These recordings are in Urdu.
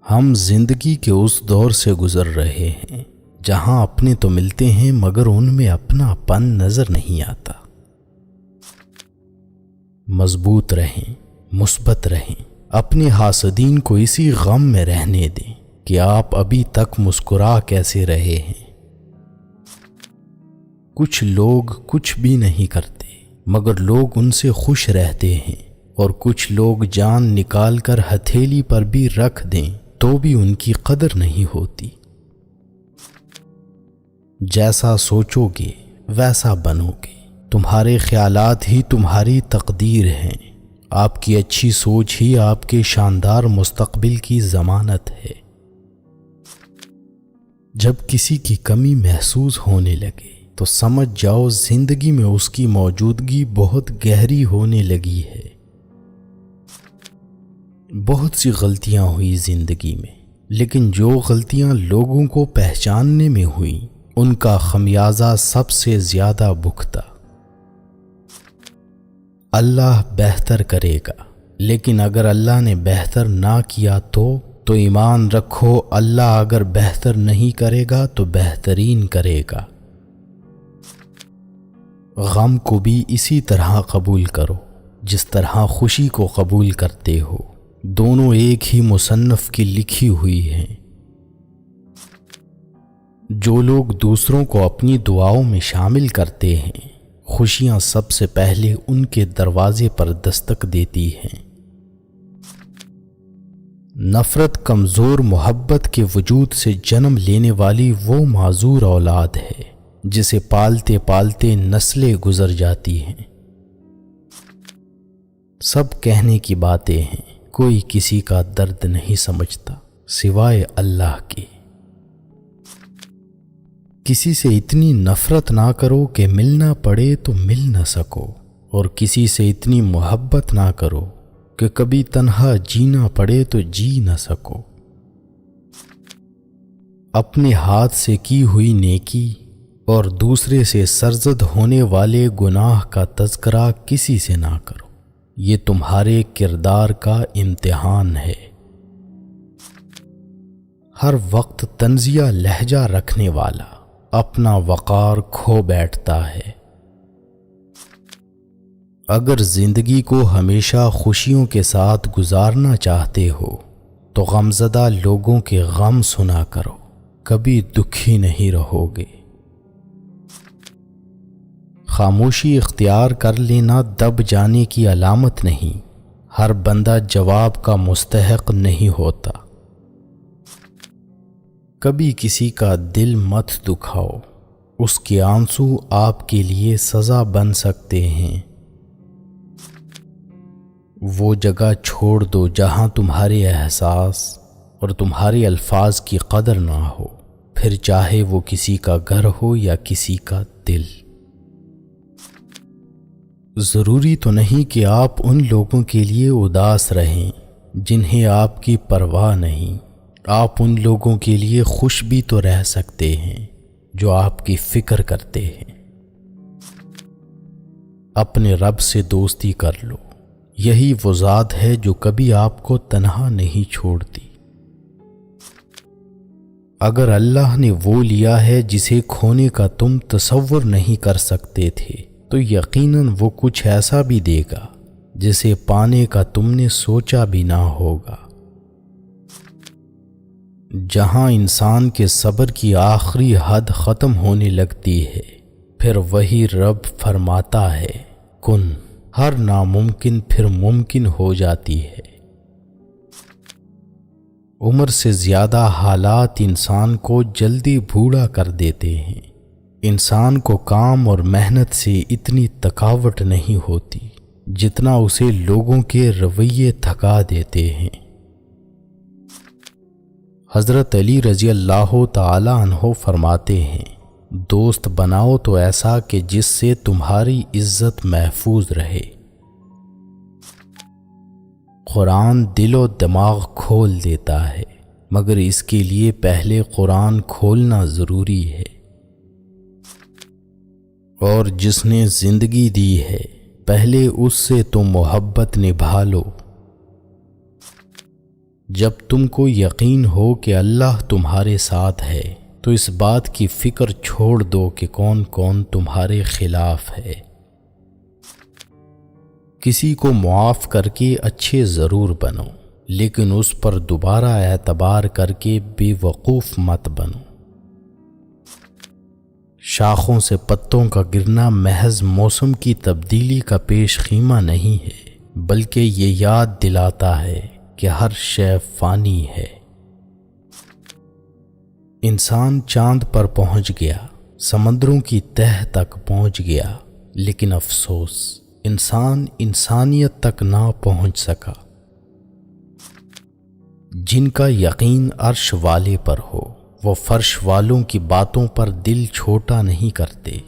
ہم زندگی کے اس دور سے گزر رہے ہیں جہاں اپنے تو ملتے ہیں مگر ان میں اپنا پن نظر نہیں آتا۔ مضبوط رہیں، مثبت رہیں، اپنے حاسدین کو اسی غم میں رہنے دیں کہ آپ ابھی تک مسکرا کیسے رہے ہیں۔ کچھ لوگ کچھ بھی نہیں کرتے مگر لوگ ان سے خوش رہتے ہیں، اور کچھ لوگ جان نکال کر ہتھیلی پر بھی رکھ دیں تو بھی ان کی قدر نہیں ہوتی۔ جیسا سوچو گے ویسا بنو گے، تمہارے خیالات ہی تمہاری تقدیر ہیں، آپ کی اچھی سوچ ہی آپ کے شاندار مستقبل کی ضمانت ہے۔ جب کسی کی کمی محسوس ہونے لگے تو سمجھ جاؤ زندگی میں اس کی موجودگی بہت گہری ہونے لگی ہے۔ بہت سی غلطیاں ہوئی زندگی میں، لیکن جو غلطیاں لوگوں کو پہچاننے میں ہوئیں ان کا خمیازہ سب سے زیادہ بھگتا۔ اللہ بہتر کرے گا، لیکن اگر اللہ نے بہتر نہ کیا تو ایمان رکھو اللہ اگر بہتر نہیں کرے گا تو بہترین کرے گا۔ غم کو بھی اسی طرح قبول کرو جس طرح خوشی کو قبول کرتے ہو، دونوں ایک ہی مصنف کی لکھی ہوئی ہیں۔ جو لوگ دوسروں کو اپنی دعاؤں میں شامل کرتے ہیں خوشیاں سب سے پہلے ان کے دروازے پر دستک دیتی ہیں۔ نفرت کمزور محبت کے وجود سے جنم لینے والی وہ معذور اولاد ہے جسے پالتے پالتے نسلیں گزر جاتی ہیں۔ سب کہنے کی باتیں ہیں، کوئی کسی کا درد نہیں سمجھتا سوائے اللہ کے۔ کسی سے اتنی نفرت نہ کرو کہ ملنا پڑے تو مل نہ سکو، اور کسی سے اتنی محبت نہ کرو کہ کبھی تنہا جینا پڑے تو جی نہ سکو۔ اپنے ہاتھ سے کی ہوئی نیکی اور دوسرے سے سرزد ہونے والے گناہ کا تذکرہ کسی سے نہ کرو، یہ تمہارے کردار کا امتحان ہے۔ ہر وقت طنزیہ لہجہ رکھنے والا اپنا وقار کھو بیٹھتا ہے۔ اگر زندگی کو ہمیشہ خوشیوں کے ساتھ گزارنا چاہتے ہو تو غمزدہ لوگوں کے غم سنا کرو، کبھی دکھی نہیں رہو گے۔ خاموشی اختیار کر لینا دب جانے کی علامت نہیں، ہر بندہ جواب کا مستحق نہیں ہوتا۔ کبھی کسی کا دل مت دکھاؤ، اس کے آنسو آپ کے لیے سزا بن سکتے ہیں۔ وہ جگہ چھوڑ دو جہاں تمہارے احساس اور تمہارے الفاظ کی قدر نہ ہو، پھر چاہے وہ کسی کا گھر ہو یا کسی کا دل۔ ضروری تو نہیں کہ آپ ان لوگوں کے لیے اداس رہیں جنہیں آپ کی پرواہ نہیں، آپ ان لوگوں کے لیے خوش بھی تو رہ سکتے ہیں جو آپ کی فکر کرتے ہیں۔ اپنے رب سے دوستی کر لو، یہی وہ ذات ہے جو کبھی آپ کو تنہا نہیں چھوڑتی۔ اگر اللہ نے وہ لیا ہے جسے کھونے کا تم تصور نہیں کر سکتے تھے تو یقیناً وہ کچھ ایسا بھی دے گا جسے پانے کا تم نے سوچا بھی نہ ہوگا۔ جہاں انسان کے صبر کی آخری حد ختم ہونے لگتی ہے پھر وہی رب فرماتا ہے کن، ہر ناممکن پھر ممکن ہو جاتی ہے۔ عمر سے زیادہ حالات انسان کو جلدی بوڑھا کر دیتے ہیں۔ انسان کو کام اور محنت سے اتنی تھکاوٹ نہیں ہوتی جتنا اسے لوگوں کے رویے تھکا دیتے ہیں۔ حضرت علی رضی اللہ تعالی عنہ فرماتے ہیں، دوست بناؤ تو ایسا کہ جس سے تمہاری عزت محفوظ رہے۔ قرآن دل و دماغ کھول دیتا ہے، مگر اس کے لیے پہلے قرآن کھولنا ضروری ہے۔ اور جس نے زندگی دی ہے پہلے اس سے تو محبت نبھا لو۔ جب تم کو یقین ہو کہ اللہ تمہارے ساتھ ہے تو اس بات کی فکر چھوڑ دو کہ کون کون تمہارے خلاف ہے۔ کسی کو معاف کر کے اچھے ضرور بنو، لیکن اس پر دوبارہ اعتبار کر کے بے وقوف مت بنو۔ شاخوں سے پتوں کا گرنا محض موسم کی تبدیلی کا پیش خیمہ نہیں ہے، بلکہ یہ یاد دلاتا ہے کہ ہر شے فانی ہے۔ انسان چاند پر پہنچ گیا، سمندروں کی تہہ تک پہنچ گیا، لیکن افسوس انسان انسانیت تک نہ پہنچ سکا۔ جن کا یقین عرش والے پر ہو وہ فرش والوں کی باتوں پر دل چھوٹا نہیں کرتے۔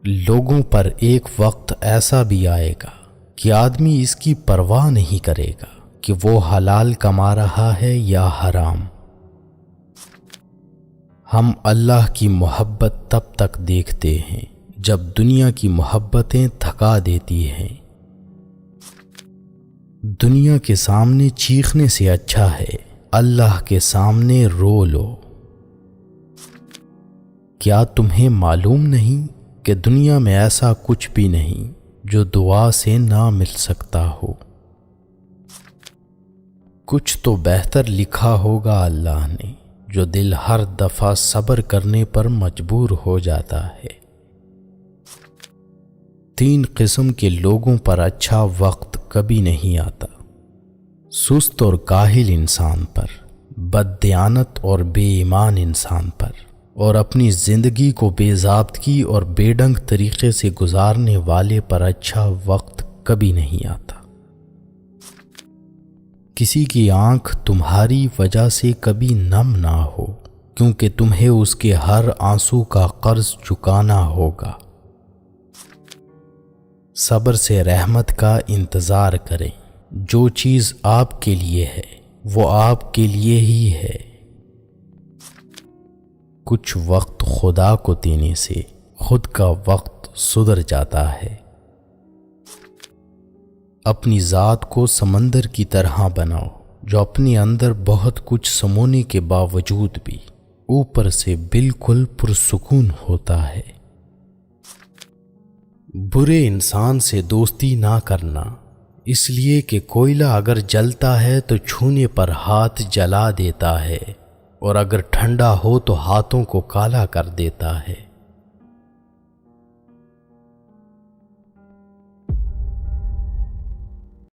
لوگوں پر ایک وقت ایسا بھی آئے گا کہ آدمی اس کی پرواہ نہیں کرے گا کہ وہ حلال کما رہا ہے یا حرام۔ ہم اللہ کی محبت تب تک دیکھتے ہیں جب دنیا کی محبتیں تھکا دیتی ہیں۔ دنیا کے سامنے چیخنے سے اچھا ہے اللہ کے سامنے رو لو۔ کیا تمہیں معلوم نہیں کہ دنیا میں ایسا کچھ بھی نہیں جو دعا سے نہ مل سکتا ہو؟ کچھ تو بہتر لکھا ہوگا اللہ نے، جو دل ہر دفعہ صبر کرنے پر مجبور ہو جاتا ہے۔ 3 قسم کے لوگوں پر اچھا وقت کبھی نہیں آتا: سست اور کاہل انسان پر، بددیانت اور بے ایمان انسان پر، اور اپنی زندگی کو بے ضابطگی اور بے ڈنگ طریقے سے گزارنے والے پر اچھا وقت کبھی نہیں آتا۔ کسی کی آنکھ تمہاری وجہ سے کبھی نم نہ ہو، کیونکہ تمہیں اس کے ہر آنسو کا قرض چکانا ہوگا۔ صبر سے رحمت کا انتظار کریں۔ جو چیز آپ کے لیے ہے وہ آپ کے لیے ہی ہے۔ کچھ وقت خدا کو دینے سے خود کا وقت سدھر جاتا ہے۔ اپنی ذات کو سمندر کی طرح بناؤ جو اپنے اندر بہت کچھ سمونے کے باوجود بھی اوپر سے بالکل پرسکون ہوتا ہے۔ برے انسان سے دوستی نہ کرنا، اس لیے کہ کوئلہ اگر جلتا ہے تو چھونے پر ہاتھ جلا دیتا ہے، اور اگر ٹھنڈا ہو تو ہاتھوں کو کالا کر دیتا ہے۔